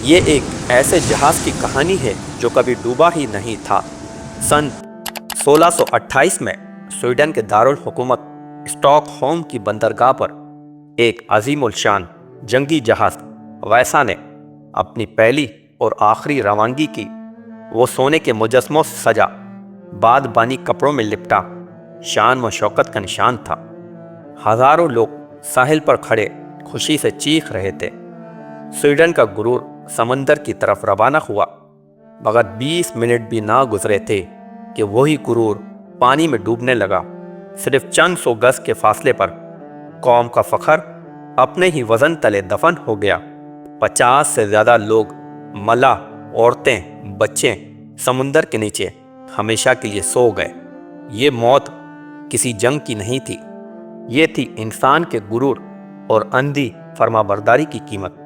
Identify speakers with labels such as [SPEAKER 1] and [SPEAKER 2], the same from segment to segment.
[SPEAKER 1] یہ ایک ایسے جہاز کی کہانی ہے جو کبھی ڈوبا ہی نہیں تھا۔ سن 1628 میں سویڈن کے دارالحکومت اسٹاک ہوم کی بندرگاہ پر ایک عظیم الشان جنگی جہاز ویسا نے اپنی پہلی اور آخری روانگی کی۔ وہ سونے کے مجسموں سے سجا، باد بانی کپڑوں میں لپٹا، شان و شوکت کا نشان تھا۔ ہزاروں لوگ ساحل پر کھڑے خوشی سے چیخ رہے تھے۔ سویڈن کا غرور سمندر کی طرف روانہ ہوا، مگر 20 منٹ بھی نہ گزرے تھے کہ وہی غرور پانی میں ڈوبنے لگا۔ صرف چند سو گز کے فاصلے پر قوم کا فخر اپنے ہی وزن تلے دفن ہو گیا۔ 50 سے زیادہ لوگ، ملاح، عورتیں، بچے سمندر کے نیچے ہمیشہ کے لیے سو گئے۔ یہ موت کسی جنگ کی نہیں تھی، یہ تھی انسان کے غرور اور اندھی فرمانبرداری کی قیمت۔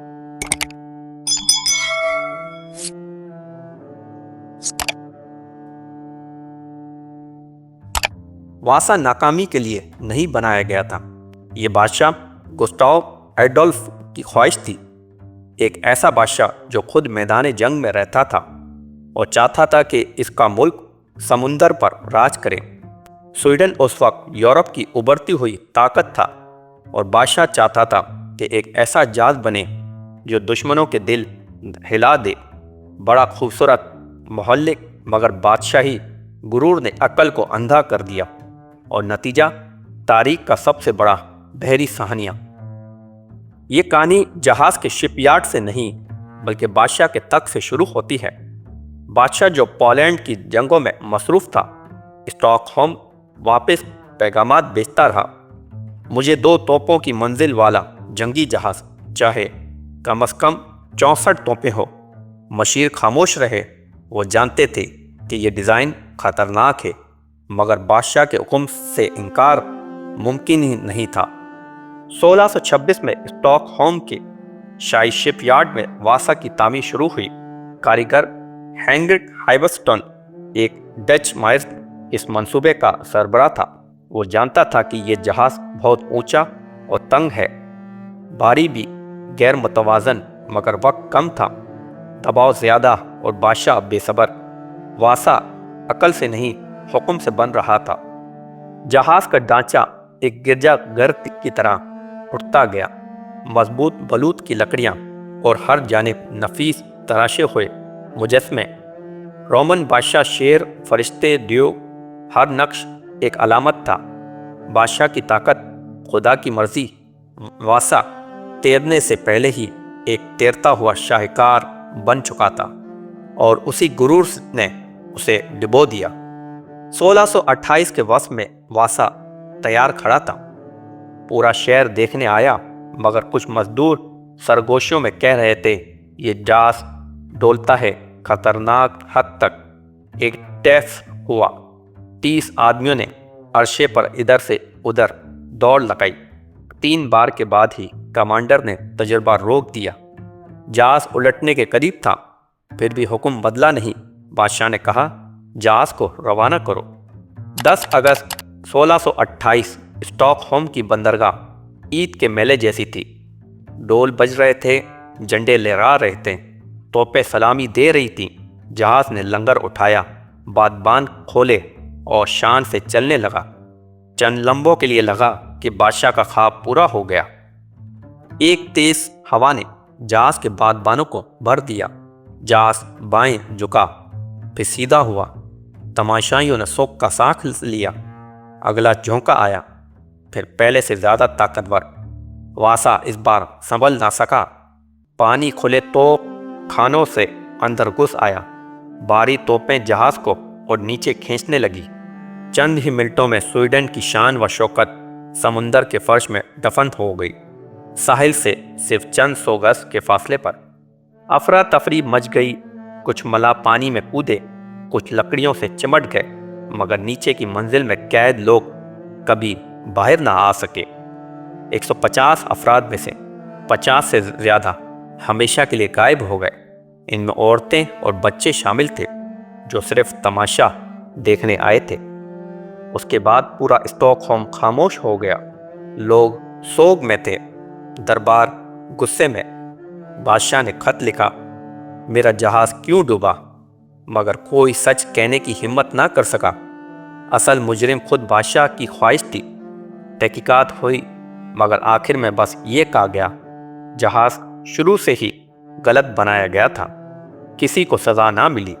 [SPEAKER 1] واسا ناکامی کے لیے نہیں بنایا گیا تھا، یہ بادشاہ گسٹاو ایڈولف کی خواہش تھی۔ ایک ایسا بادشاہ جو خود میدان جنگ میں رہتا تھا اور چاہتا تھا کہ اس کا ملک سمندر پر راج کرے۔ سویڈن اس وقت یورپ کی ابھرتی ہوئی طاقت تھا اور بادشاہ چاہتا تھا کہ ایک ایسا جہاز بنے جو دشمنوں کے دل ہلا دے۔ بڑا خوبصورت، مہلک، مگر بادشاہی غرور نے عقل کو اندھا کر دیا، اور نتیجہ تاریخ کا سب سے بڑا بحری سہانیہ۔ یہ کہانی جہاز کے شپ یارڈ سے نہیں بلکہ بادشاہ کے تخت سے شروع ہوتی ہے۔ بادشاہ جو پولینڈ کی جنگوں میں مصروف تھا، اسٹاک ہوم واپس پیغامات بھیجتا رہا: مجھے 2 توپوں کی منزل والا جنگی جہاز چاہے، کم از کم 64 توپیں ہو۔ مشیر خاموش رہے۔ وہ جانتے تھے کہ یہ ڈیزائن خطرناک ہے، مگر بادشاہ کے حکم سے انکار ممکن ہی نہیں تھا۔ 1626 میں اسٹاک ہوم کے شاہی شپ یارڈ میں واسا کی تعمیر شروع ہوئی۔ کاریگر ہینرک ہائبسٹون، ایک ڈچ ماہر، اس منصوبے کا سربراہ تھا۔ وہ جانتا تھا کہ یہ جہاز بہت اونچا اور تنگ ہے، بھاری بھی غیر متوازن، مگر وقت کم تھا، دباؤ زیادہ اور بادشاہ بے صبر۔ واسا عقل سے نہیں، حکم سے بن رہا تھا۔ جہاز کا ڈھانچہ ایک گرجا گھر کی طرح اٹھتا گیا، مضبوط بلوط کی لکڑیاں اور ہر جانب نفیس تراشے ہوئے مجسمے، رومن بادشاہ، شیر، فرشتے، دیو، ہر نقش ایک علامت تھا۔ بادشاہ کی طاقت، خدا کی مرضی۔ واسا تیرنے سے پہلے ہی ایک تیرتا ہوا شاہکار بن چکا تھا، اور اسی غرور نے اسے ڈبو دیا۔ 1628 کے وسط میں واسا تیار کھڑا تھا۔ پورا شہر دیکھنے آیا، مگر کچھ مزدور سرگوشیوں میں کہہ رہے تھے یہ جہاز ڈولتا ہے خطرناک حد تک۔ ایک ٹیف ہوا، 30 آدمیوں نے عرصے پر ادھر سے ادھر دوڑ لگائی۔ 3 بار کے بعد ہی کمانڈر نے تجربہ روک دیا۔ جہاز الٹنے کے قریب تھا، پھر بھی حکم بدلا نہیں۔ بادشاہ نے کہا جہاز کو روانہ کرو۔ 10 اگست 1628 اسٹاک ہوم کی بندرگاہ عید کے میلے جیسی تھی۔ ڈول بج رہے تھے، جھنڈے لہرا رہے تھے، توپیں سلامی دے رہی تھیں۔ جہاز نے لنگر اٹھایا، بادبان کھولے اور شان سے چلنے لگا۔ چند لمحوں کے لیے لگا کہ بادشاہ کا خواب پورا ہو گیا۔ ایک تیز ہوا نے جہاز کے بادبانوں کو بھر دیا۔ جہاز بائیں جھکا، پھر سیدھا ہوا۔ تماشائیوں نے سوگ کا سانس لیا۔ اگلا جھونکا آیا، پھر پہلے سے زیادہ طاقتور۔ واسا اس بار سنبھل نہ سکا۔ پانی کھلے توپ خانوں سے اندر گھس آیا۔ بھاری توپیں جہاز کو اور نیچے کھینچنے لگی۔ چند ہی منٹوں میں سویڈن کی شان و شوکت سمندر کے فرش میں دفن ہو گئی۔ ساحل سے صرف چند سو گز کے فاصلے پر افراتفری مچ گئی۔ کچھ ملاح پانی میں کودے، کچھ لکڑیوں سے چمٹ گئے، مگر نیچے کی منزل میں قید لوگ کبھی باہر نہ آ سکے۔ 150 افراد میں سے 50 سے زیادہ ہمیشہ کے لیے غائب ہو گئے۔ ان میں عورتیں اور بچے شامل تھے جو صرف تماشا دیکھنے آئے تھے۔ اس کے بعد پورا اسٹاک ہوم خاموش ہو گیا۔ لوگ سوگ میں تھے، دربار غصے میں۔ بادشاہ نے خط لکھا: میرا جہاز کیوں ڈوبا، مگر کوئی سچ کہنے کی ہمت نہ کر سکا۔ اصل مجرم خود بادشاہ کی خواہش تھی۔ تحقیقات ہوئی مگر آخر میں بس یہ کہا گیا جہاز شروع سے ہی غلط بنایا گیا تھا، کسی کو سزا نہ ملی۔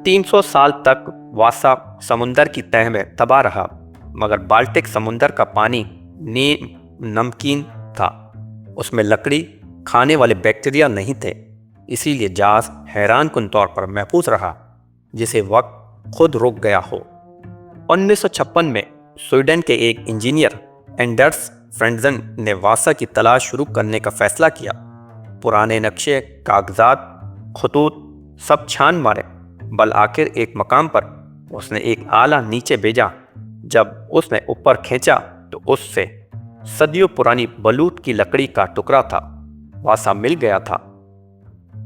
[SPEAKER 1] 300 سال تک واسا سمندر کی تہہ میں تباہ رہا، مگر بالٹک سمندر کا پانی نیم نمکین تھا، اس میں لکڑی کھانے والے بیکٹیریا نہیں تھے، اسی لیے جہاز حیران کن طور پر محفوظ رہا، جسے وقت خود رک گیا ہو۔ 1956 میں سویڈن کے ایک انجینئر اینڈرس فرینڈزن نے واسا کی تلاش شروع کرنے کا فیصلہ کیا۔ پرانے نقشے، کاغذات، خطوط سب چھان مارے، بالآخر ایک مقام پر اس نے ایک آلہ نیچے بھیجا۔ جب اس نے اوپر کھینچا تو اس سے صدیوں پرانی بلوط کی لکڑی کا ٹکڑا تھا، واسا مل گیا تھا۔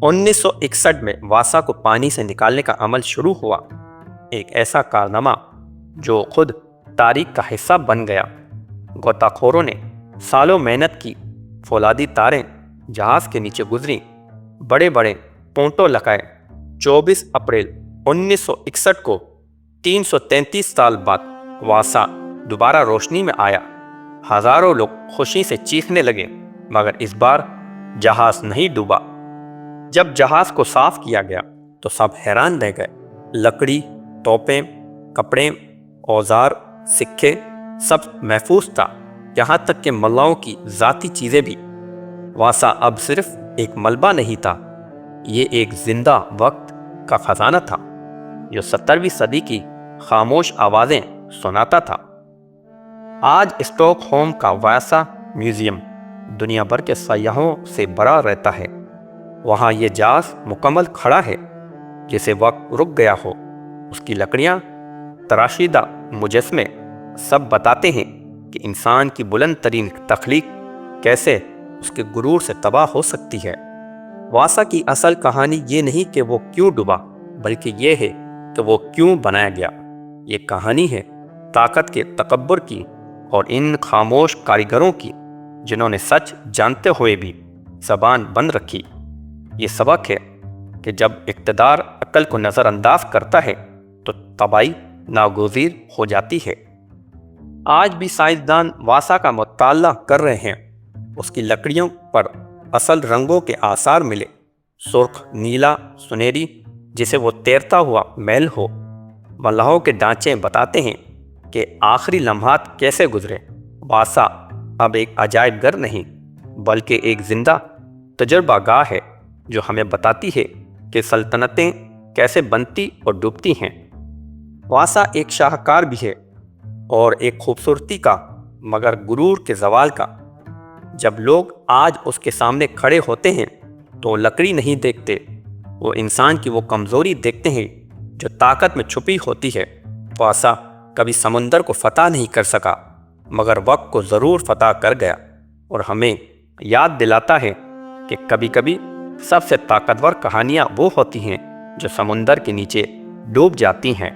[SPEAKER 1] 1961 میں واسا کو پانی سے نکالنے کا عمل شروع ہوا، ایک ایسا کارنامہ جو خود تاریخ کا حصہ بن گیا۔ غوطہ خوروں نے سالوں محنت کی، فولادی تاریں جہاز کے نیچے گزریں، بڑے بڑے پونٹوں لگائے۔ 24 اپریل 1961 کو 333 سال بعد واسا دوبارہ روشنی میں آیا۔ ہزاروں لوگ خوشی سے چیخنے لگے، مگر اس بار جہاز نہیں ڈوبا۔ جب جہاز کو صاف کیا گیا تو سب حیران رہ گئے۔ لکڑی، توپیں، کپڑے، اوزار، سکے سب محفوظ تھا، یہاں تک کہ ملاؤں کی ذاتی چیزیں بھی۔ واسا اب صرف ایک ملبہ نہیں تھا، یہ ایک زندہ وقت کا خزانہ تھا جو 17ویں صدی کی خاموش آوازیں سناتا تھا۔ آج اسٹاک ہوم کا واسا میوزیم دنیا بھر کے سیاحوں سے بھرا رہتا ہے۔ وہاں یہ جہاز مکمل کھڑا ہے جسے وقت رک گیا ہو۔ اس کی لکڑیاں، تراشیدہ مجسمے سب بتاتے ہیں کہ انسان کی بلند ترین تخلیق کیسے اس کے غرور سے تباہ ہو سکتی ہے۔ واسا کی اصل کہانی یہ نہیں کہ وہ کیوں ڈوبا، بلکہ یہ ہے کہ وہ کیوں بنایا گیا۔ یہ کہانی ہے طاقت کے تکبر کی اور ان خاموش کاریگروں کی جنہوں نے سچ جانتے ہوئے بھی زبان بند رکھی۔ یہ سبق ہے کہ جب اقتدار عقل کو نظر انداز کرتا ہے تو تباہی ناگزیر ہو جاتی ہے۔ آج بھی سائنسدان واسا کا مطالعہ کر رہے ہیں۔ اس کی لکڑیوں پر اصل رنگوں کے آثار ملے، سرخ، نیلا، سنہری، جسے وہ تیرتا ہوا میل ہو۔ ملاحوں کے ڈھانچے بتاتے ہیں کہ آخری لمحات کیسے گزرے۔ واسا اب ایک عجائب گھر نہیں بلکہ ایک زندہ تجربہ گاہ ہے جو ہمیں بتاتی ہے کہ سلطنتیں کیسے بنتی اور ڈوبتی ہیں۔ واسا ایک شاہکار بھی ہے اور ایک خوبصورتی کا مگر غرور کے زوال کا۔ جب لوگ آج اس کے سامنے کھڑے ہوتے ہیں تو وہ لکڑی نہیں دیکھتے، وہ انسان کی وہ کمزوری دیکھتے ہیں جو طاقت میں چھپی ہوتی ہے۔ واسا کبھی سمندر کو فتح نہیں کر سکا مگر وقت کو ضرور فتح کر گیا، اور ہمیں یاد دلاتا ہے کہ کبھی کبھی سب سے طاقتور کہانیاں وہ ہوتی ہیں جو سمندر کے نیچے ڈوب جاتی ہیں۔